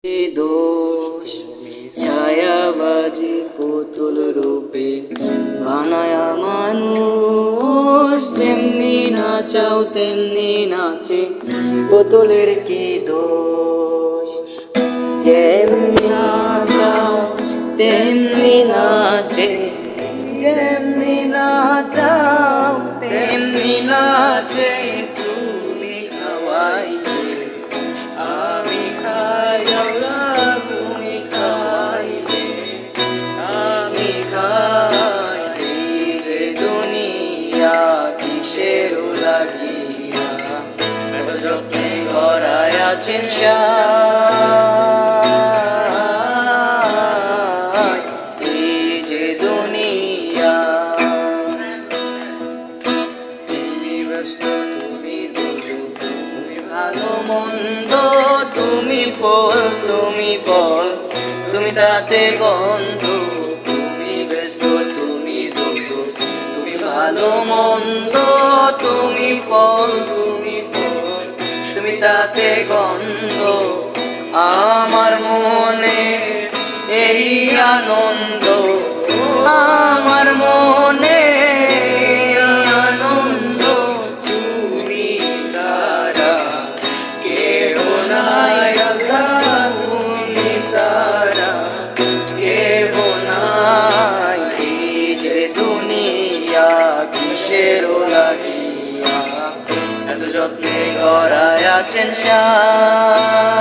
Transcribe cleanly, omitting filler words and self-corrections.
দোষ ছায়াবাজি পুতুল রূপে বানায়া মানুষ, যেমনি নাচাও তেমনি নাচে পুতুলের কি দোষ। যেমনি নাচাও তেমনি নাচে, যেমনি নাচাও তেমনি নাচে। তুমি খাওয়াইলে আমি খাই, আল্লাহ তুমি খাওয়াইলে আমি খাই। এই যে দুনিয়া কিসের লাগিয়া এত যত্নে গড়ায় আছেন সায়। এই যে দুনিয়া তুমি ব্যস্ত, তুমি দুর্যোগ, তুমি ভালো মন্দ, তুমি ফল, তুমি ফল, তুমি তাতে গন্ধ। তুমি ব্যস্ত, তুমি দুর্যোগ, তুমি ভালো মন্দ, তুমি ফল, তুমি ফল, তুমি তাতে গন্ধ। আমার মনে এই আনন্দ, আমার মনে আনন্দ। তুমি সারা কেহ নাই, আল্লাহ তুমি সারা কেহ নাই। এই যে দুনিয়া কিসের লাগিয়া এত যত্নে গড়ায় আছেন সায়।